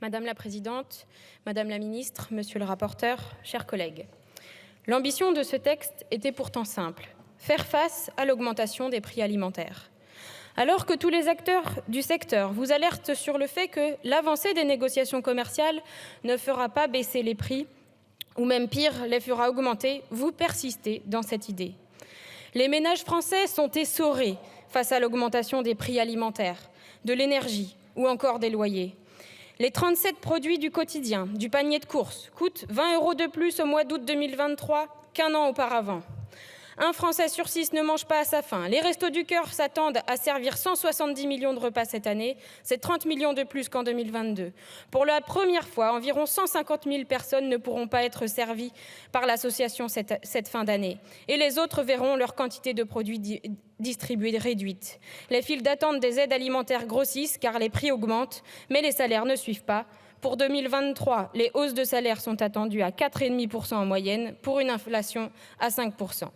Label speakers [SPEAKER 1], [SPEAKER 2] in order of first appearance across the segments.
[SPEAKER 1] Madame la présidente, madame la ministre, monsieur le rapporteur, chers collègues. L'ambition de ce texte était pourtant simple, faire face à l'augmentation des prix alimentaires. Alors que tous les acteurs du secteur vous alertent sur le fait que l'avancée des négociations commerciales ne fera pas baisser les prix, ou même pire, les fera augmenter, vous persistez dans cette idée. Les ménages français sont essorés face à l'augmentation des prix alimentaires, de l'énergie ou encore des loyers. Les 37 produits du quotidien, du panier de courses, coûtent 20 € de plus au mois d'août 2023 qu'un an auparavant. Un Français sur 6 ne mange pas à sa faim. Les Restos du Cœur s'attendent à servir 170 millions de repas cette année. C'est 30 millions de plus qu'en 2022. Pour la première fois, environ 150 000 personnes ne pourront pas être servies par l'association cette fin d'année. Et les autres verront leur quantité de produits distribués réduite. Les files d'attente des aides alimentaires grossissent car les prix augmentent, mais les salaires ne suivent pas. Pour 2023, les hausses de salaire sont attendues à 4,5% en moyenne pour une inflation à 5%.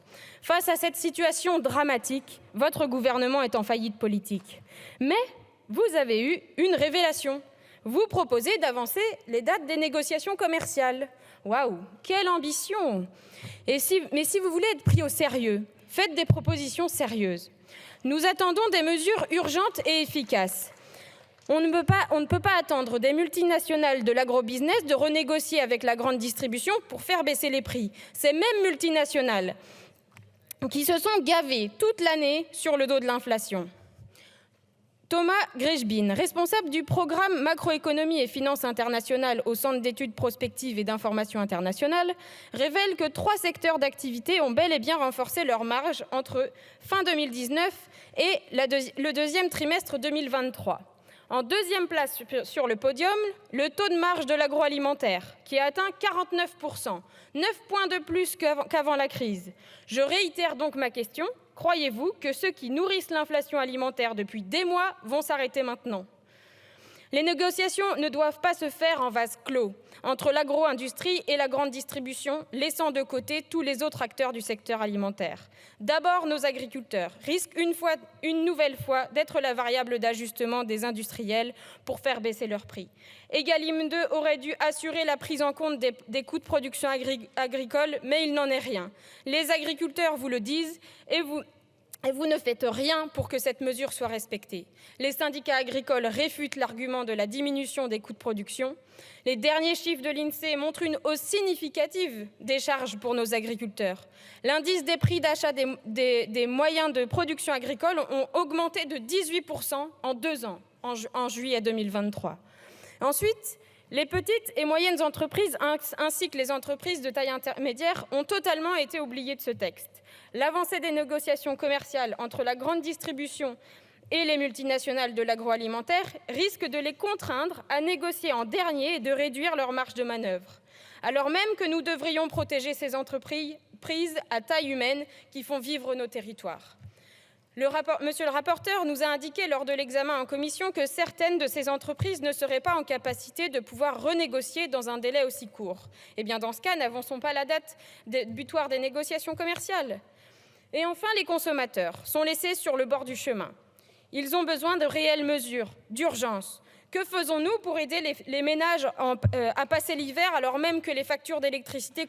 [SPEAKER 1] Face à cette situation dramatique, votre gouvernement est en faillite politique. Mais vous avez eu une révélation. Vous proposez d'avancer les dates des négociations commerciales. Waouh, quelle ambition! Mais si vous voulez être pris au sérieux, faites des propositions sérieuses. Nous attendons des mesures urgentes et efficaces. On ne peut pas attendre des multinationales de l'agrobusiness de renégocier avec la grande distribution pour faire baisser les prix. Ces mêmes multinationales qui se sont gavées toute l'année sur le dos de l'inflation. Thomas Grechbin, responsable du programme macroéconomie et finances internationales au Centre d'études prospectives et d'information internationale, révèle que 3 secteurs d'activité ont bel et bien renforcé leurs marges entre fin 2019 et le deuxième trimestre 2023. En deuxième place sur le podium, le taux de marge de l'agroalimentaire, qui a atteint 49%, 9 points de plus qu'avant la crise. Je réitère donc ma question. Croyez-vous que ceux qui nourrissent l'inflation alimentaire depuis des mois vont s'arrêter maintenant? Les négociations ne doivent pas se faire en vase clos entre l'agro-industrie et la grande distribution, laissant de côté tous les autres acteurs du secteur alimentaire. D'abord, nos agriculteurs risquent une nouvelle fois d'être la variable d'ajustement des industriels pour faire baisser leurs prix. Egalim 2 aurait dû assurer la prise en compte des coûts de production agricole, mais il n'en est rien. Les agriculteurs vous le disent et vous ne faites rien pour que cette mesure soit respectée. Les syndicats agricoles réfutent l'argument de la diminution des coûts de production. Les derniers chiffres de l'INSEE montrent une hausse significative des charges pour nos agriculteurs. L'indice des prix d'achat des moyens de production agricole ont augmenté de 18% en 2 ans, en juillet 2023. Ensuite, les petites et moyennes entreprises ainsi que les entreprises de taille intermédiaire ont totalement été oubliées de ce texte. L'avancée des négociations commerciales entre la grande distribution et les multinationales de l'agroalimentaire risque de les contraindre à négocier en dernier et de réduire leur marge de manœuvre, alors même que nous devrions protéger ces entreprises à taille humaine qui font vivre nos territoires. Monsieur le rapporteur nous a indiqué lors de l'examen en commission que certaines de ces entreprises ne seraient pas en capacité de pouvoir renégocier dans un délai aussi court. Eh bien, dans ce cas, n'avançons pas la date butoir des négociations commerciales. Et enfin, les consommateurs sont laissés sur le bord du chemin. Ils ont besoin de réelles mesures d'urgence. Que faisons-nous pour aider les ménages à passer l'hiver alors même que les factures d'électricité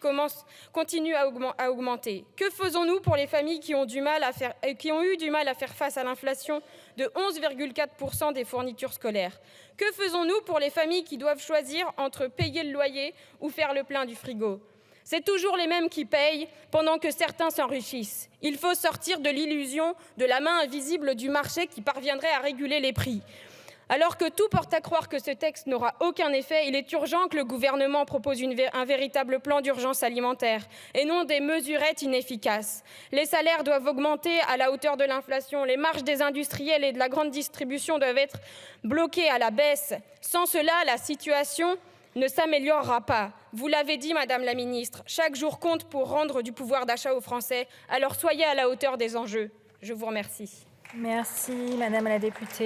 [SPEAKER 1] continuent à augmenter? Que faisons-nous pour les familles qui ont eu du mal à faire face à l'inflation de 11,4% des fournitures scolaires? Que faisons-nous pour les familles qui doivent choisir entre payer le loyer ou faire le plein du frigo? C'est toujours les mêmes qui payent pendant que certains s'enrichissent. Il faut sortir de l'illusion de la main invisible du marché qui parviendrait à réguler les prix. Alors que tout porte à croire que ce texte n'aura aucun effet, il est urgent que le gouvernement propose un véritable plan d'urgence alimentaire et non des mesurettes inefficaces. Les salaires doivent augmenter à la hauteur de l'inflation, les marges des industriels et de la grande distribution doivent être bloquées à la baisse. Sans cela, la situation ne s'améliorera pas. Vous l'avez dit, madame la ministre, chaque jour compte pour rendre du pouvoir d'achat aux Français. Alors soyez à la hauteur des enjeux. Je vous remercie.
[SPEAKER 2] Merci, madame la députée.